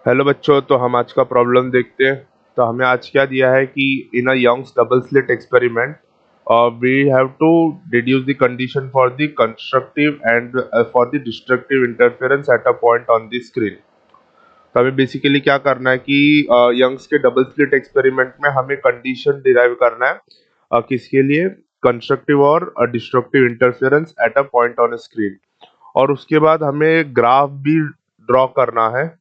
Hello बच्चों, तो हम आज का प्रॉब्लम देखते हैं। तो हमें आज क्या दिया है कि in a Young's double slit experiment we have to deduce the condition for the constructive and for the destructive interference at a point on the screen. तो हमें बेसिकली क्या करना है कि यंग्स के डबल स्लिट एक्सपेरिमेंट में हमें condition derive करना है किसके लिए, कंस्ट्रक्टिव और destructive interference at a point on screen. और उसके बाद हमें ग्राफ भी ड्रॉ करना है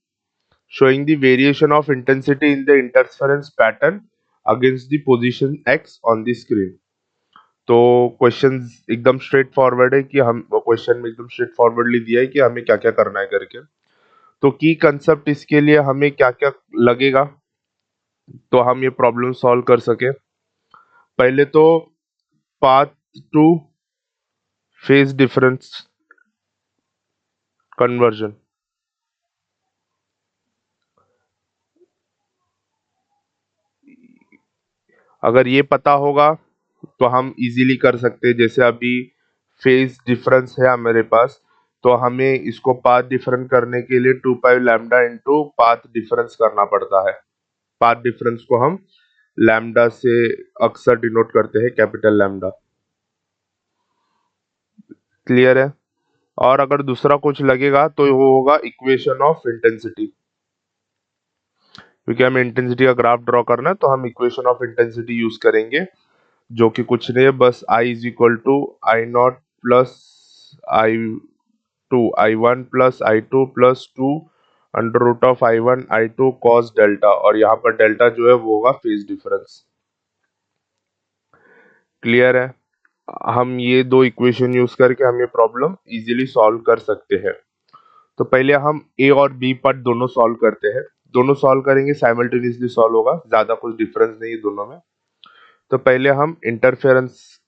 showing the variation of intensity in the interference pattern against the position x on the screen। तो क्वेश्चन एकदम स्ट्रेट फॉरवर्ड है कि हम क्वेश्चन में एकदम स्ट्रेट फॉरवर्डली दिया है कि हमें क्या क्या करना है करके। तो की कंसेप्ट इसके लिए हमें क्या क्या लगेगा तो हम ये प्रॉब्लम सॉल्व कर सके। पहले तो path two phase difference conversion, अगर ये पता होगा तो हम इजीली कर सकते हैं। जैसे अभी फेज डिफरेंस है मेरे पास, तो हमें इसको पाथ डिफरेंस करने के लिए 2 पाई लैम्डा इंटू पाथ डिफरेंस करना पड़ता है। पाथ डिफरेंस को हम लैम्डा से अक्सर डिनोट करते हैं, कैपिटल लैम्डा। क्लियर है। और अगर दूसरा कुछ लगेगा तो वो होगा इक्वेशन ऑफ इंटेंसिटी, क्योंकि हमें इंटेंसिटी का ग्राफ ड्रॉ करना है तो हम इक्वेशन ऑफ इंटेंसिटी यूज करेंगे, जो कि कुछ नहीं है, बस I is equal to I naught plus I1 plus I2 plus 2 under root of I1 I2 cos delta. और यहाँ पर डेल्टा जो है वो होगा फेज डिफरेंस। क्लियर है। हम ये दो इक्वेशन यूज करके हम ये प्रॉब्लम इजीली सॉल्व कर सकते हैं। तो पहले हम ए और बी पार्ट दोनों सॉल्व करते हैं। दोनों सॉल्व करेंगे, साइमल्टेनियसली सॉल्व होगा, ज्यादा कुछ डिफरेंस नहीं है दोनों में। तो पहले हम इंटरफेरेंस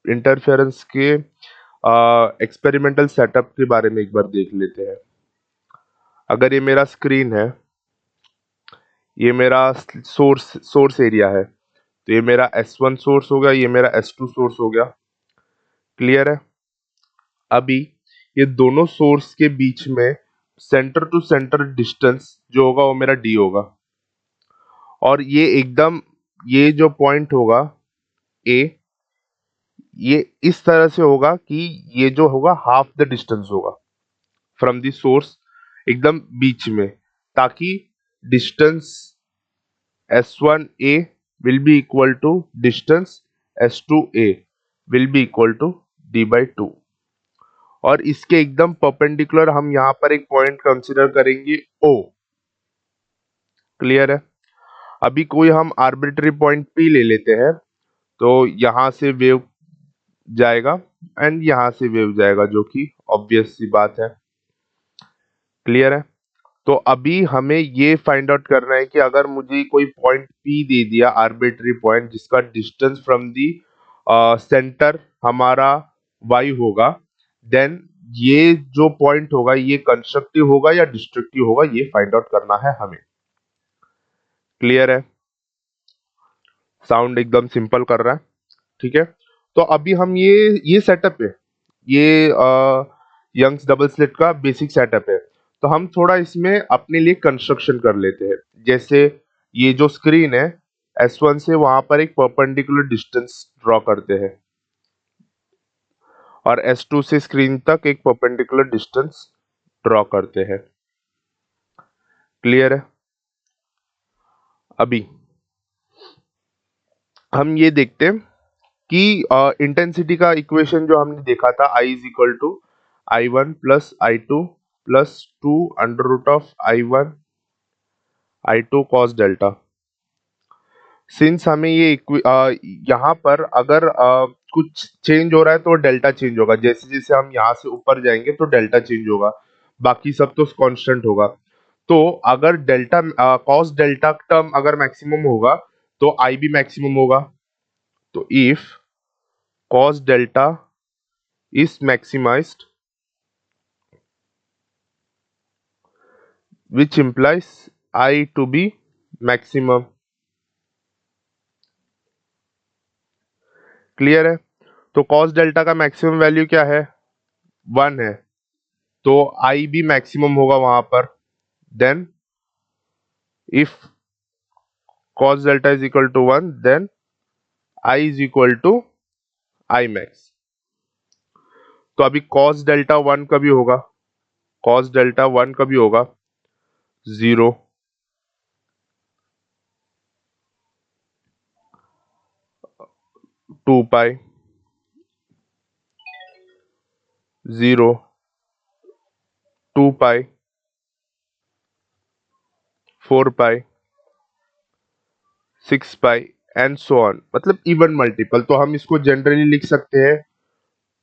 इंटरफेरेंस के एक्सपेरिमेंटल सेटअप के बारे में एक बार देख लेते हैं। अगर ये मेरा स्क्रीन है, ये मेरा सोर्स एरिया है, तो ये मेरा S1 सोर्स हो गया, ये मेरा S2 सोर्स हो गया। क्लियर है। अभी ये दोनों सोर्स के बीच में सेंटर टू सेंटर डिस्टेंस जो होगा वो मेरा D होगा। और ये एकदम, ये जो पॉइंट होगा A, ये इस तरह से होगा कि ये जो होगा हाफ द डिस्टेंस होगा फ्रॉम द सोर्स, एकदम बीच में, ताकि distance S1A will be equal to distance S2A will be equal to D/2। और इसके एकदम परपेंडिकुलर हम यहाँ पर एक पॉइंट कंसीडर करेंगे O। क्लियर है। अभी कोई हम आर्बिट्री पॉइंट P ले लेते हैं, तो यहाँ से वेव जाएगा एंड यहाँ से वेव जाएगा, जो कि ऑब्वियस सी बात है। क्लियर है। तो अभी हमें ये फाइंड आउट करना है कि अगर मुझे कोई पॉइंट P दे दिया, आर्बिट्री पॉइंट जिसका डिस्टेंस फ्रॉम दी सेंटर हमारा y होगा, देन ये जो पॉइंट होगा ये कंस्ट्रक्टिव होगा या डिस्ट्रक्टिव होगा, ये फाइंड आउट करना है हमें। क्लियर है। साउंड एकदम सिंपल कर रहा है। ठीक है। तो अभी हम ये सेटअप है, ये यंग्स डबल स्लिट का बेसिक सेटअप है। तो हम थोड़ा इसमें अपने लिए कंस्ट्रक्शन कर लेते हैं। जैसे ये जो स्क्रीन है, S1 से वहां पर एक परपेंडिकुलर डिस्टेंस ड्रॉ करते हैं, और S2 से स्क्रीन तक एक परपेंडिकुलर डिस्टेंस ड्रॉ करते हैं। क्लियर है। अभी हम ये देखते हैं कि इंटेंसिटी का इक्वेशन जो हमने देखा था, I is equal to I1 plus I2 plus 2 under root of I1 I2 cos delta. Since हमें ये यहाँ पर अगर कुछ चेंज हो रहा है तो डेल्टा चेंज होगा, जैसे जैसे हम यहाँ से ऊपर जाएंगे तो डेल्टा चेंज होगा, बाकी सब तो कांस्टेंट होगा। तो अगर डेल्टा कॉस डेल्टा टर्म अगर मैक्सिमम होगा तो आई भी मैक्सिमम होगा। तो if cos delta is maximised, which implies I to be maximum। Clear है। तो cos डेल्टा का मैक्सिमम वैल्यू क्या है, 1 है, तो I भी मैक्सिमम होगा वहां पर। Then if cos delta is equal to 1, then I is equal to I max. तो अभी cos delta 1 कभी होगा, cos delta 1 कभी होगा 0, 2 pi, 0, 2 pi, 4 pi, 6 pi and so on, मतलब इवन मल्टीपल। तो हम इसको जनरली लिख सकते हैं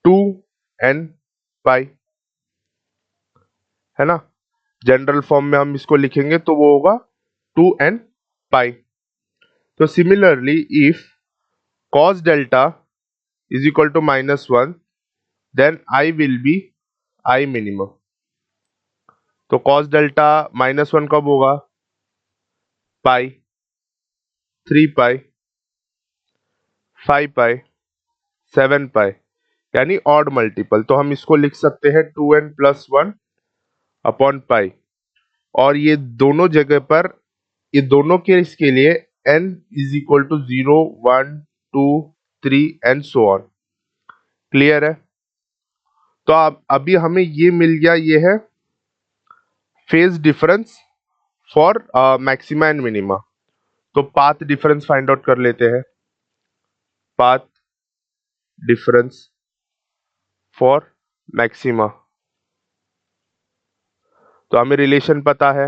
2n पाई, है ना। जनरल फॉर्म में हम इसको लिखेंगे तो वो होगा 2n पाई। तो similarly if cos delta is equal to -1, then I will be I minimum। तो cos delta -1 कब होगा, पाई, 3 पाई, 5 पाई, 7 पाई, यानी ऑड मल्टीपल। तो हम इसको लिख सकते हैं 2n प्लस 1 अपॉन पाई। और ये दोनों जगह पर, ये दोनों केस के लिए n is equal to 0, 1, 2, 3 and so on. Clear है। तो अब अभी हमें ये मिल गया, ये है phase difference for maxima and minima. तो पाथ डिफरेंस फाइंड आउट कर लेते हैं। पाथ डिफरेंस फॉर मैक्सिमा, तो हमें रिलेशन पता है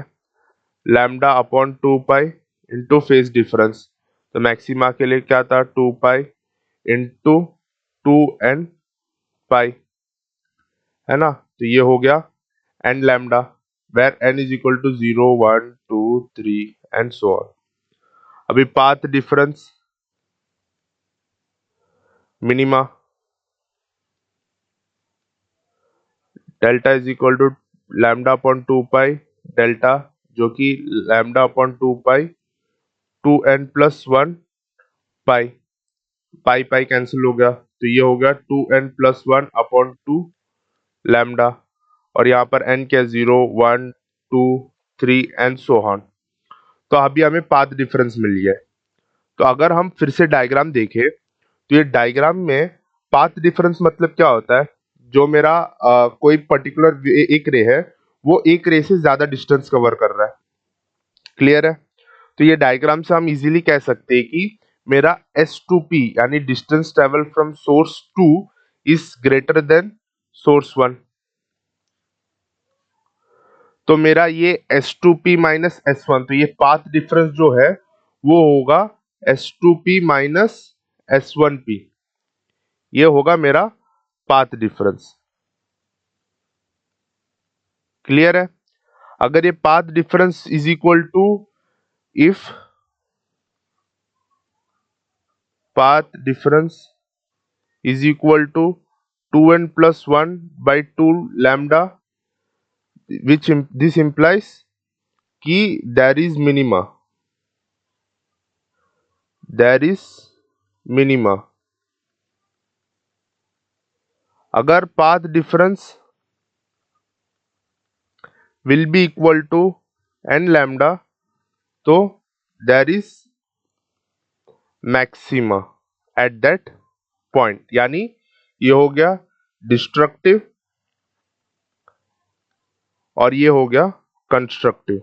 lambda upon 2 pi into phase difference. तो मैक्सिमा के लिए क्या था, 2 पाई इंटू 2n पाई, है ना। तो ये हो गया n lambda, where n is equal to 0, 1, 2, 3 and so on. अभी path difference minima, delta is equal to lambda upon 2 pi delta, जो कि lambda upon 2 pi 2n plus 1 pi, pi pi cancel हो गया, तो ये हो गया 2n प्लस 1 अपॉन 2 लैम्डा। और यहाँ पर n क्या, 0, 1, 2, 3 एंड सो ऑन। तो अभी हमें पाथ डिफरेंस मिल गया है। तो अगर हम फिर से डायग्राम देखें तो ये डायग्राम में पाथ डिफरेंस मतलब क्या होता है, जो मेरा कोई पर्टिकुलर एक रे है वो एक रे से ज्यादा डिस्टेंस कवर कर रहा है। क्लियर है। तो ये डायग्राम से हम इजीली कह सकते हैं कि मेरा S2P यानी distance travel from source 2 is greater than source 1। तो मेरा ये S2P माइनस S1, तो ये पाथ डिफरेंस जो है वो होगा S2P माइनस S1P, ये होगा मेरा पाथ डिफरेंस। क्लियर है। अगर ये path difference is equal to, if path difference is equal to 2n plus 1 by 2 lambda, which this implies कि there is minima, there is minima। अगर path difference will be equal to n lambda, तो there is maxima at that point, यानी ये हो गया destructive और ये हो गया कंस्ट्रक्टिव।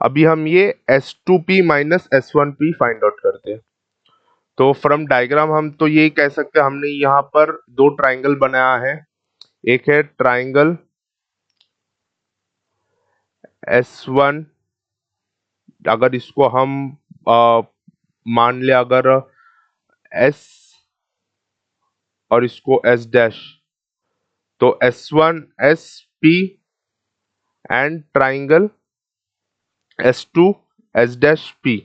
अभी हम ये S2P minus S1P find out करते हैं। तो फ्रॉम डायग्राम हम तो ये कह सकते हैं, हमने यहाँ पर दो ट्राइंगल बनाया है। एक है ट्राइंगल S1, अगर इसको हम मान ले अगर S और इसको S डैश, तो S1 SP and triangle S2 S dash P।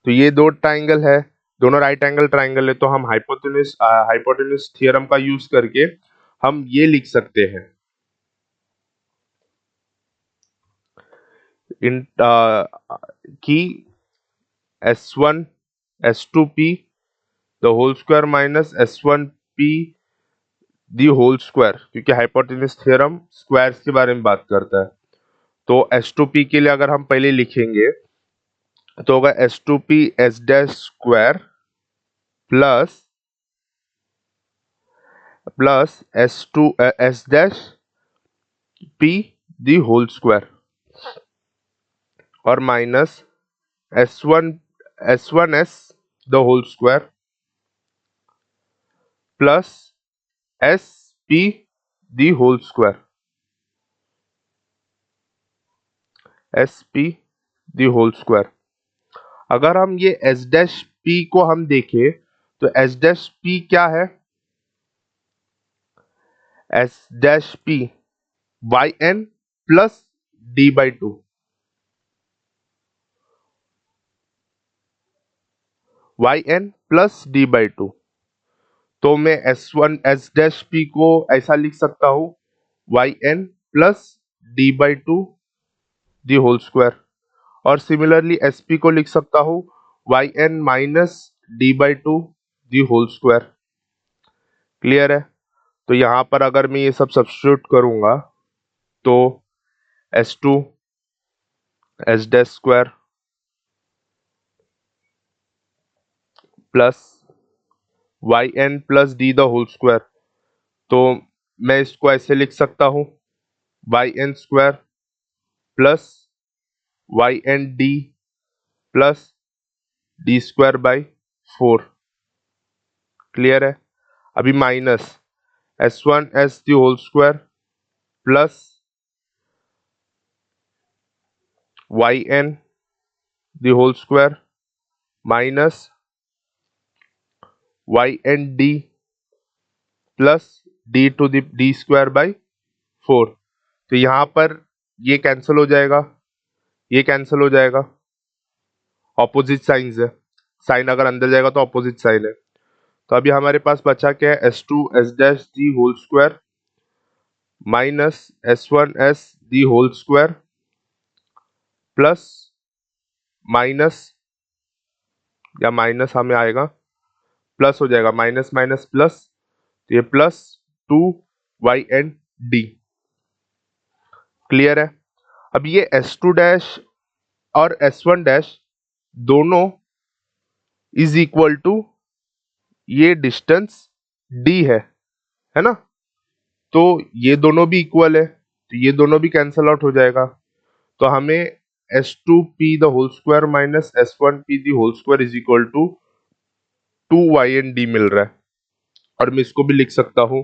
तो ये दो ट्राइंगल है, दोनों राइट एंगल ट्राइंगल है। तो हम हाइपोटेन्यूज थ्योरम का यूज करके हम ये लिख सकते हैं, इन कि S1 S2P the whole square minus S1P the whole square, क्योंकि हाइपोटेन्यूज थ्योरम स्क्वायर्स के बारे में बात करता है। तो S2P के लिए अगर हम पहले लिखेंगे तो होगा S2P S dash square plus S2 S dash P the whole square और minus S1 S the whole square plus S P the whole square S P the whole square. अगर हम ये एस डैश पी को हम देखें तो S dash P क्या है? S dash P Y N plus D by two, Y N plus D by two. तो मैं एस डैश पी को ऐसा लिख सकता हूं Y N plus D by two the whole square, और सिमिलरली एस पी को लिख सकता हूं Y N minus D by two the whole square. Clear है? तो यहां पर अगर मैं ये सब सब्स्टिट्यूट करूंगा तो S two S dash square plus Y N plus D the whole square, तो मैं इसको ऐसे लिख सकता हूं Y N square plus Y N D plus D square by 4। Clear है? अभी minus S1 S the whole square plus Y N the whole square minus Y N D plus D two the D square by 4। तो यहां पर ये cancel हो जाएगा, ये cancel हो जाएगा, ऑपोजिट साइंस है, साइन अगर अंदर जाएगा तो ऑपोजिट साइन है। तो अभी हमारे पास बचा क्या है? S two S dash the whole square minus S1 S the whole square plus minus, या माइनस हमें आएगा प्लस हो जाएगा, माइनस माइनस प्लस, तो ये plus 2 Y N D. Clear है? अब ये S2 डैश और S1 डैश दोनों इज इक्वल टू ये डिस्टेंस d है ना? तो ये दोनों भी इक्वल है, तो ये दोनों भी कैंसल आउट हो जाएगा। तो हमें S2P the whole square minus S1P the whole square is equal to 2YND मिल रहा है। और मैं इसको भी लिख सकता हूं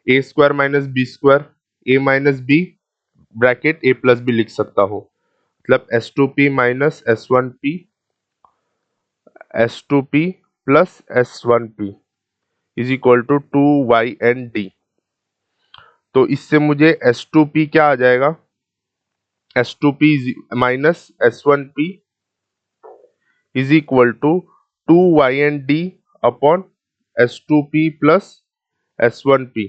A square minus B square, A minus B bracket A plus B लिख सकता हूं, मतलब S2P minus S2P plus S1P is equal to 2YND। तो इससे मुझे S2P क्या आ जाएगा? S2P minus S1P is equal to 2YND upon S2P plus S1P।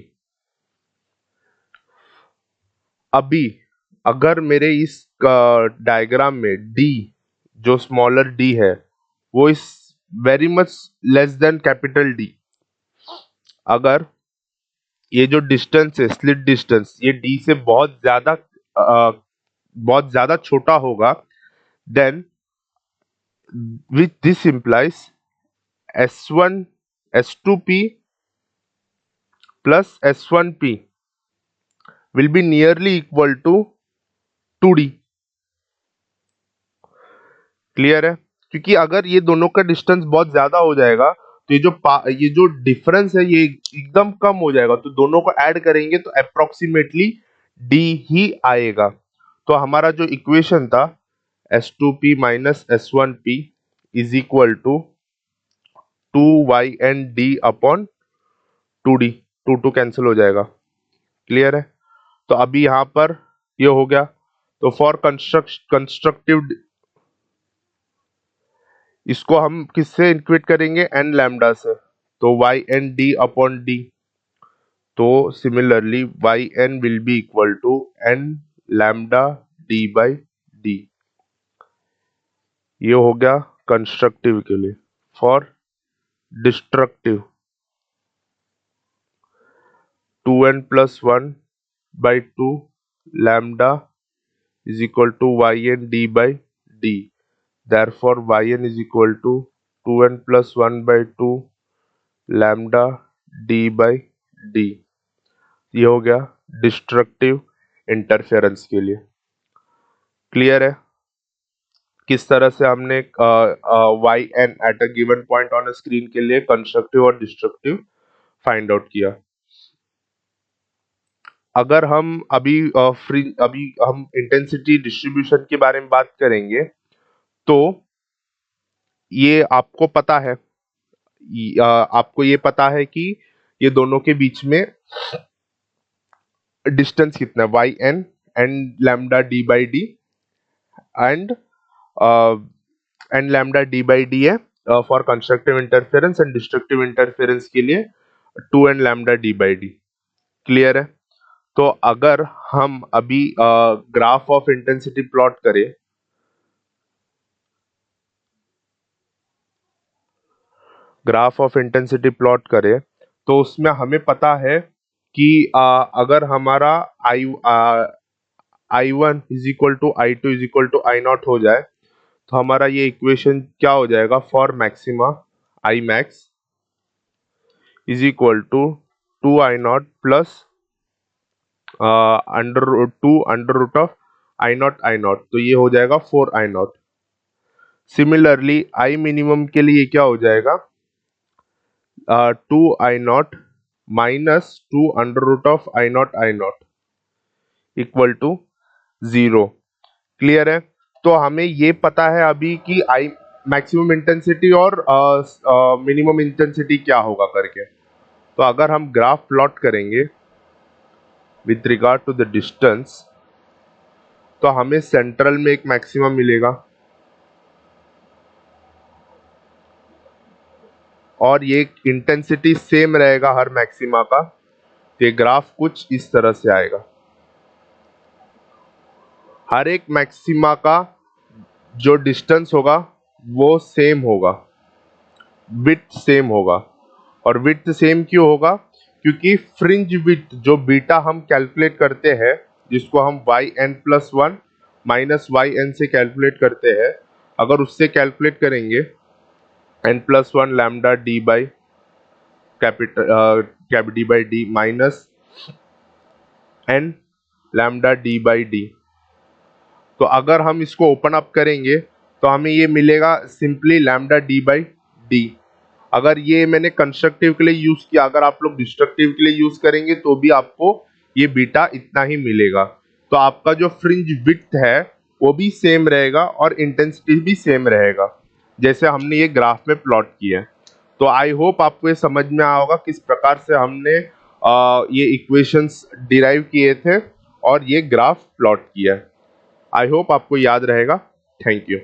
अभी अगर मेरे इस डायग्राम में D जो स्मॉलर D है वो इस very much less than capital D, अगर ये जो डिस्टेंस है स्लिट डिस्टेंस ये D से बहुत ज्यादा छोटा होगा, then with this implies S1 S2P plus S1P will be nearly equal to 2D। Clear है? क्योंकि अगर ये दोनों का डिस्टेंस बहुत ज्यादा हो जाएगा तो ये जो डिफरेंस है ये एकदम कम हो जाएगा, तो दोनों को ऐड करेंगे तो अप्रोक्सीमेटली D ही आएगा। तो हमारा जो इक्वेशन था S2P minus S1P is equal to 2YND upon 2D, 2 cancel हो जाएगा। क्लियर है? तो अभी यहां पर ये हो गया। तो फॉर कंस्ट्रक्टिव इसको हम किससे इक्वेट करेंगे? एन लैम्डा से, तो Y N D upon D. तो similarly Y N will be equal to N lambda D by D. ये हो गया कंस्ट्रक्टिव के लिए। For destructive 2n plus 1 by 2 lambda is equal to yn d by d. Therefore yn is equal to 2n plus 1 by 2 lambda d by d. ये हो गया destructive interference के लिए। क्लियर है किस तरह से हमने Y N at a given point on a screen के लिए कंस्ट्रक्टिव और डिस्ट्रक्टिव फाइंड आउट किया। अगर हम अभी हम इंटेंसिटी डिस्ट्रीब्यूशन के बारे में बात करेंगे तो ये आपको पता है आपको ये पता है कि ये दोनों के बीच में डिस्टेंस कितना है Y N and lambda D by D and lambda D by D है for constructive interference and destructive interference के लिए 2 and lambda D by D. Clear है। तो अगर हम अभी ग्राफ ऑफ इंटेंसिटी प्लॉट करें तो उसमें हमें पता है कि अगर हमारा I1 is equal to I2 is equal to I not हो जाए तो हमारा ये इक्वेशन क्या हो जाएगा for maxima I max is equal to 2 I not plus under root of I not तो ये हो जाएगा 4 I not. Similarly I minimum के लिए क्या हो जाएगा 2 I not minus 2 under root of I not equal to 0। Clear है। तो हमें ये पता है अभी कि आई मैक्सिमम इंटेंसिटी और मिनिमम इंटेंसिटी क्या होगा करके। तो अगर हम ग्राफ प्लॉट करेंगे with regard to the distance तो हमें सेंट्रल में एक मैक्सिमम मिलेगा और ये इंटेंसिटी सेम रहेगा हर मैक्सिमा का। तो ये ग्राफ कुछ इस तरह से आएगा। हर एक मैक्सिमा का जो डिस्टेंस होगा वो सेम होगा, विड्थ सेम होगा। और विड्थ सेम क्यों होगा? क्योंकि फ्रिंज विड्थ जो बीटा हम कैलकुलेट करते हैं जिसको हम yn+1 माइनस yn से कैलकुलेट करते हैं, अगर उससे कैलकुलेट करेंगे n+1 lambda D by D minus n lambda D by D. तो अगर हम इसको ओपन अप करेंगे तो हमें ये मिलेगा simply lambda D by D. अगर ये मैंने कंस्ट्रक्टिव के लिए यूज किया, अगर आप लोग डिस्ट्रक्टिव के लिए यूज करेंगे तो भी आपको ये बीटा इतना ही मिलेगा। तो आपका जो फ्रिंज विड्थ है वो भी सेम रहेगा और इंटेंसिटी भी सेम रहेगा जैसे हमने ये ग्राफ में प्लॉट किया है। तो आई होप आपको ये समझ में आया होगा किस प्रकार से हमने ये इक्वेशंस डिराइव किए थे और ये ग्राफ प्लॉट किया है। आई होप आपको याद रहेगा। Thank you.